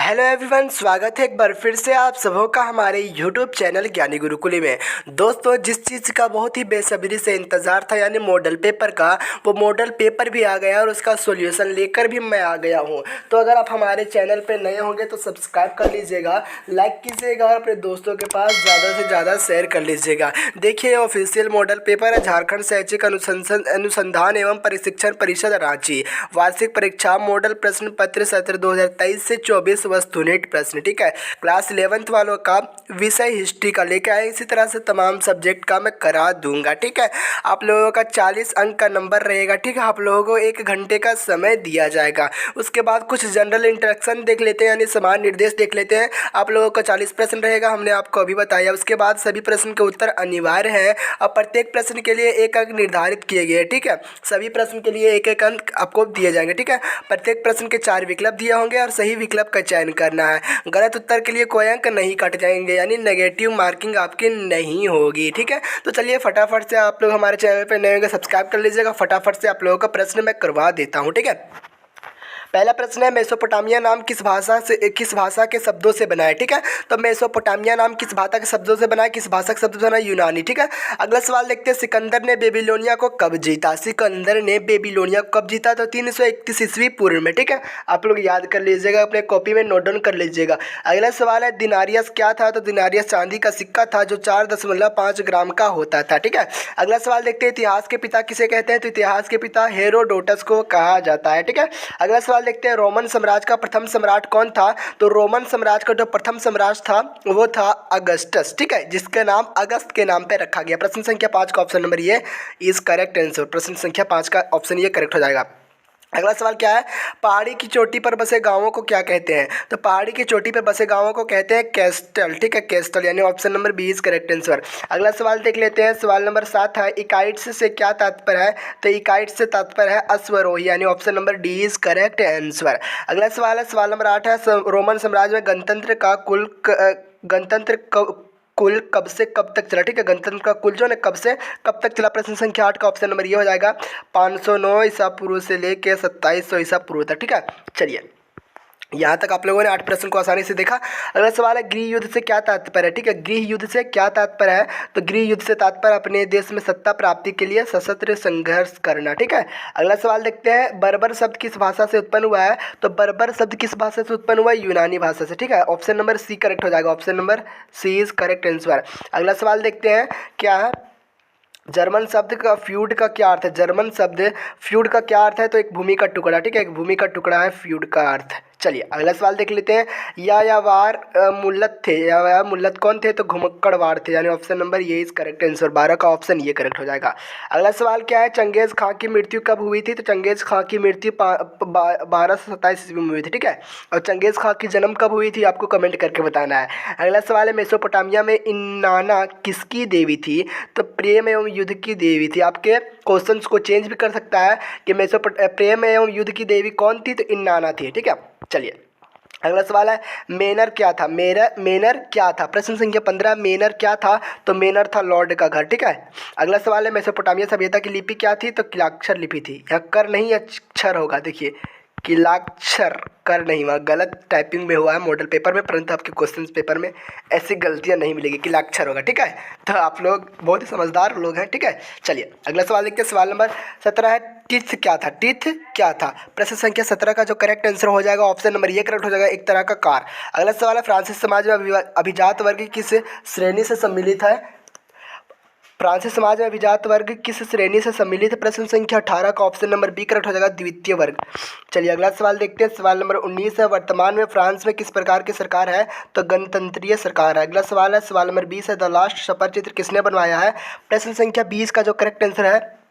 Hello everyone, स्वागत है एक बार फिर से आप सबों का हमारे यूट्यूब चैनल ज्ञानी गुरुकुली में। दोस्तों, जिस चीज़ का बहुत ही बेसब्री से इंतज़ार था यानी मॉडल पेपर का, वो मॉडल पेपर भी आ गया और उसका सॉल्यूशन लेकर भी मैं आ गया हूँ। तो अगर आप हमारे चैनल पर नए होंगे तो सब्सक्राइब कर लीजिएगा, लाइक कीजिएगा और अपने दोस्तों के पास ज़्यादा से ज़्यादा शेयर कर लीजिएगा। देखिए, ऑफिशियल मॉडल पेपर है झारखंड शैक्षिक अनुसंधान एवं प्रशिक्षण परिषद रांची वार्षिक परीक्षा मॉडल प्रश्न पत्र सत्र 2023 से 24 वस्तुनिष्ठ प्रश्न। ठीक है, क्लास 11th वालों का विषय हिस्ट्री का लेके आए, इसी तरह से तमाम सब्जेक्ट का मैं करा दूंगा। ठीक है, आप लोगों का 40 अंक का नंबर रहेगा। ठीक है, आप लोगों को 1 घंटे का समय दिया जाएगा। उसके बाद कुछ जनरल इंटरेक्शन देख लेते हैं यानी समान निर्देश देख लेते हैं। आप लोगों का 40 प्रश्न रहेगा, हमने आपको अभी बताया। उसके बाद सभी प्रश्न के उत्तर अनिवार्य हैं और प्रत्येक प्रश्न के लिए 1 अंक निर्धारित किए गए। ठीक है, सभी प्रश्न के लिए 1-1 अंक आपको दिए जाएंगे। ठीक है, प्रत्येक प्रश्न के 4 विकल्प दिए होंगे और सही विकल्प का चयन करना है। गलत उत्तर के लिए कोई अंक नहीं कट जाएंगे यानी नेगेटिव मार्किंग आपकी नहीं होगी। ठीक है, तो चलिए फटाफट से आप लोग हमारे चैनल पर नए होंगे सब्सक्राइब कर लीजिएगा। फटाफट से आप लोगों का प्रश्न मैं करवा देता हूँ। ठीक है, पहला प्रश्न है, मेसोपोटामिया नाम किस भाषा के शब्दों से बना है। ठीक है, तो मेसोपोटामिया नाम किस भाषा के शब्दों से बना है, किस भाषा के शब्दों से बना है? यूनानी। ठीक है, अगला सवाल देखते हैं, सिकंदर ने बेबीलोनिया को कब जीता? सिकंदर ने बेबीलोनिया को कब जीता? तो 331 ईस्वी पूर्व में। ठीक है, आप लोग याद कर लीजिएगा, अपने कॉपी में नोट डाउन कर लीजिएगा। अगला सवाल है, दिनारियस क्या था? तो दिनारियस चांदी का सिक्का था जो 4.5 ग्राम का होता था। ठीक है, अगला सवाल देखते हैं, इतिहास के पिता किसे कहते हैं? तो इतिहास के पिता हेरोडोटस को कहा जाता है। ठीक है, अगला सवाल देखते हैं, रोमन साम्राज्य का प्रथम सम्राट कौन था? तो रोमन साम्राज्य का जो प्रथम सम्राट था वो था अगस्टस। ठीक है, जिसका नाम अगस्त के नाम पे रखा गया। प्रश्न संख्या 5 का ऑप्शन नंबर ये इज करेक्ट आंसर। प्रश्न संख्या 5 का ऑप्शन ये करेक्ट हो जाएगा। अगला सवाल क्या है, पहाड़ी की चोटी पर बसे गांवों को क्या कहते हैं? तो पहाड़ी की चोटी पर बसे गांवों को कहते हैं कैस्टल। ठीक है, कैस्टल यानी option number B is correct answer. अगला सवाल देख लेते हैं, सवाल नंबर 7 है, इकाइट्स से क्या तात्पर्य है? तो इकाइट्स से तात्पर्य है अश्वरोही यानी option number D is correct answer. अगला सवाल है, सवाल नंबर 8 है, रोमन साम्राज्य में गणतंत्र कुल कब से कब तक चला? ठीक है, गणतंत्र का कुल जो है कब से कब तक चला? प्रश्न संख्या 8 का ऑप्शन नंबर ये हो जाएगा 509 ईसा पूर्व से लेके 2700 ईसा पूर्व तक। ठीक है, चलिए यहाँ तक आप लोगों ने 8 प्रश्न को आसानी से देखा। अगला सवाल है, गृह युद्ध से क्या तात्पर्य है? ठीक है, गृह युद्ध से क्या तात्पर्य है? तो गृह युद्ध से तात्पर्य अपने देश में सत्ता प्राप्ति के लिए सशस्त्र संघर्ष करना। ठीक है, अगला सवाल देखते हैं, बर्बर शब्द किस भाषा से उत्पन्न हुआ है? तो बर्बर शब्द किस भाषा से उत्पन्न हुआ है? यूनानी भाषा से। ठीक है, ऑप्शन नंबर सी करेक्ट हो जाएगा। Option number C is correct answer. अगला सवाल देखते हैं, क्या है जर्मन शब्द का फ्यूड का क्या अर्थ है? जर्मन शब्द फ्यूड का क्या अर्थ है? तो एक भूमि का टुकड़ा। ठीक है, एक भूमि का टुकड़ा है फ्यूड का अर्थ। चलिए अगला सवाल देख लेते हैं, यायावार मुल्लत थे। यायावार मुल्लत कौन थे? तो घुमक्कड़वार थे यानी ऑप्शन नंबर ये इज करेक्ट आंसर। 12 का ऑप्शन ये करेक्ट हो जाएगा। अगला सवाल क्या है, चंगेज़ खां की मृत्यु कब हुई थी? तो चंगेज़ खां की मृत्यु 1227 ईस्वी में हुई थी। ठीक है, और चंगेज़ खां की जन्म कब हुई थी आपको कमेंट करके बताना है। अगला सवाल है, मेसोपोटामिया में इन्नाना किसकी देवी थी? तो प्रेम एवं युद्ध की देवी थी। आपके क्वेश्चंस को चेंज भी कर सकता है कि प्रेम एवं युद्ध की देवी कौन थी? तो इन्नाना थी। ठीक है, चलिए अगला सवाल है, मेनर क्या था? मेनर क्या था? प्रश्न संख्या 15, मेनर क्या था? तो मेनर था लॉर्ड का घर। ठीक है, अगला सवाल है, मेसोपोटामिया सभ्यता की लिपि क्या थी? तो किलाक्षर लिपि थी। यहाँ कर नहीं अक्षर होगा, देखिए किलाक्षर कर नहीं हुआ, गलत टाइपिंग में हुआ है मॉडल पेपर में, परंतु आपके क्वेश्चन पेपर में ऐसी गलतियां नहीं मिलेगी, किलाक्षर होगा। ठीक है, तो आप लोग बहुत ही समझदार लोग हैं। ठीक है, चलिए अगला सवाल देखते हैं, सवाल नंबर 17 है, टीथ क्या था? टीथ क्या था? प्रश्न संख्या 17 का जो करेक्ट आंसर हो जाएगा ऑप्शन नंबर ये करेक्ट हो जाएगा, एक तरह का कार। अगला सवाल है, फ्रांसीसी समाज में अभिजात वर्ग किस श्रेणी से सम्मिलित है? फ्रांसीसी समाज में अभिजात वर्ग किस श्रेणी से सम्मिलित है? प्रश्न संख्या 18 का ऑप्शन नंबर बी करेक्ट हो जाएगा, द्वितीय वर्ग। चलिए अगला सवाल देखते हैं, सवाल नंबर 19 है, वर्तमान में फ्रांस में किस प्रकार की सरकार है? तो गणतंत्रीय सरकार है। अगला सवाल है, सवाल नंबर 20 है, द लास्ट सपर चित्र किसने बनवाया है? प्रश्न संख्या 20 का जो करेक्ट आंसर है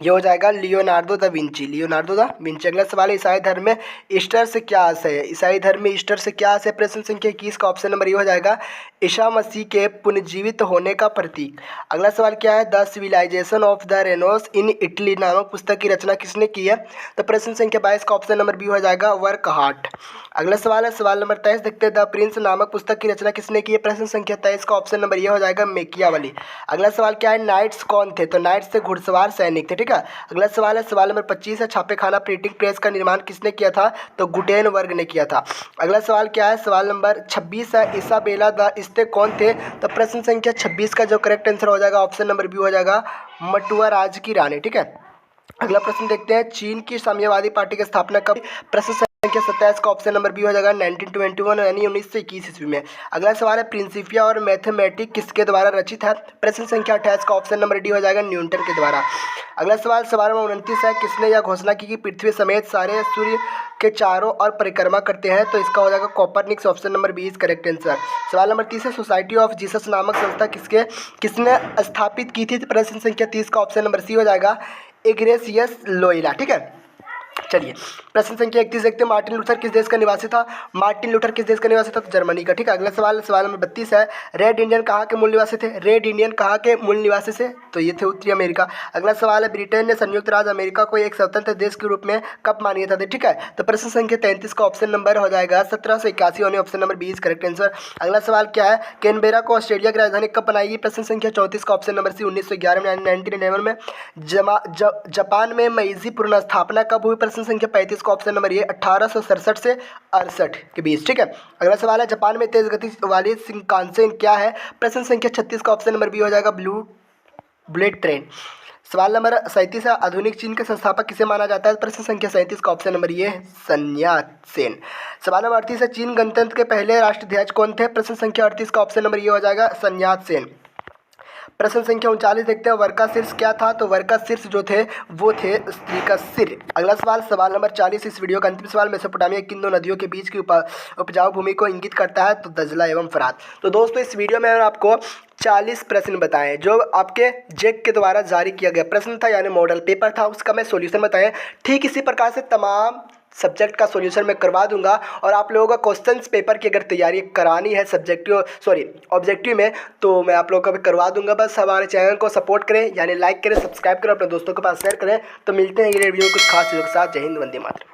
ये हो जाएगा Leonardo da Vinci. Leonardo da Vinci. अगला सवाल है, ईसाई धर्म में ईस्टर से क्या आशय है? ईसाई धर्म में ईस्टर से क्या आशय है? प्रश्न संख्या 21 का ऑप्शन नंबर ये हो जाएगा, ईसा मसीह के पुनर्जीवित होने का प्रतीक। अगला सवाल क्या है, the civilization of the Renaissance in Italy नामक पुस्तक की रचना किसने की है? तो प्रश्न संख्या 22 का ऑप्शन नंबर बी हो जाएगा, वर्कहार्ट। अगला सवाल है, सवाल नंबर 23 देखते हैं, द प्रिंस नामक पुस्तक की रचना किसने की है? प्रश्न संख्या 23 का ऑप्शन नंबर ये हो जाएगा, मेकियावेली। अगला सवाल क्या है, नाइट्स कौन थे? तो नाइट्स से घुड़सवार सैनिक थे। ठीक है, है। अगला सवाल है, सवाल नंबर 25 है, छापे खाना प्रिंटिंग प्रेस का निर्माण किसने किया था? तो गुटेनबर्ग ने किया था। अगला सवाल क्या है, सवाल नंबर 26 है, इसाबेला द इस्ते कौन थे? तो प्रश्न संख्या 26 का जो करेक्ट आंसर हो जाएगा ऑप्शन नंबर बी हो जाएगा, मटुआ राज की रानी। ठीक है, अगला प्रश्न देखते हैं, चीन की साम्यवादी पार्टी की स्थापना कब? प्रश्न संख्या 27 का ऑप्शन नंबर बी हो जाएगा 1921 यानी 1921 ईस्वी में। अगला सवाल है, प्रिंसिपिया और मैथमेटिक किसके द्वारा रचित है? प्रश्न संख्या 28 का ऑप्शन नंबर डी हो जाएगा न्यूटन के द्वारा। अगला सवाल नंबर 29 है, किसने यह घोषणा की कि पृथ्वी समेत सारे सूर्य के चारों ओर परिक्रमा करते हैं? तो इसका हो जाएगा Copernicus, option number B is correct answer. सवाल नंबर 30 है, सोसाइटी ऑफ जीसस नामक संस्था किसने स्थापित की थी? प्रश्न संख्या 30 का ऑप्शन नंबर सी हो जाएगा इग्नेशियस लोयोला। ठीक है, चलिए प्रश्न संख्या 31 देखते हैं, मार्टिन लूथर किस देश का निवासी था? मार्टिन लूथर किस देश का निवासी था? तो जर्मनी का। ठीक है, अगला सवाल नंबर 32 है, रेड इंडियन कहाँ के मूल निवासी थे? रेड इंडियन कहाँ के मूल निवासी से? तो ये थे उत्तरी अमेरिका। अगला सवाल है, ब्रिटेन ने संयुक्त राज्य अमेरिका को एक स्वतंत्र देश के रूप में कब मान्यता दी? ठीक है, तो प्रश्न संख्या 33 का ऑप्शन नंबर हो जाएगा 1781 होने, option number B is correct answer. अगला सवाल क्या है, कैनबेरा को ऑस्ट्रेलिया की राजधानी कब बनाई? प्रश्न संख्या 34 का ऑप्शन नंबर सी 1911 में 1911 में। जापान में मेइजी पुनर्स्थापना कब हुई? प्रश्न संख्या 35 का ऑप्शन नंबर ये 1867 से 68 के बीच। ठीक है, अगला सवाल है, जापान में तेज गति वाली शिंकानसेन क्या है? प्रश्न संख्या 36 का ऑप्शन नंबर बी हो जाएगा बुलेट ट्रेन। सवाल नंबर 37 है, आधुनिक चीन के संस्थापक किसे माना जाता है? प्रश्न संख्या 37 का ऑप्शन नंबर ये सन यात सेन। सवाल नंबर 38 है, चीन गणतंत्र के पहले राष्ट्राध्यक्ष कौन थे? प्रश्न संख्या 38 का ऑप्शन नंबर ये हो जाएगा सन यात सेन। प्रश्न संख्या 39 देखते हैं, वर्का शीर्ष क्या था? तो वर्का शीर्ष जो थे वो थे स्त्री का सिर। अगला सवाल नंबर 40, इस वीडियो का अंतिम सवाल, मेसोपोटामिया किन दो नदियों के बीच की उपजाऊ भूमि को इंगित करता है? तो दजला एवं फरात। तो दोस्तों इस वीडियो में मैंने आपको 40 प्रश्न बताएं जो आपके जेक के द्वारा जारी किया गया प्रश्न था, यानी मॉडल पेपर था, उसका मैं सॉल्यूशन बताएं। ठीक इसी प्रकार से तमाम सब्जेक्ट का सॉल्यूशन मैं करवा दूंगा, और आप लोगों का क्वेश्चंस पेपर की अगर तैयारी करानी है ऑब्जेक्टिव में, तो मैं आप लोगों का भी करवा दूंगा। बस हमारे चैनल को सपोर्ट करें, यानी लाइक करें, सब्सक्राइब करें, अपने दोस्तों के पास शेयर करें। तो मिलते हैं ये वीडियो कुछ खास चीज़ों के साथ। जय हिंद, वंदे मातरम।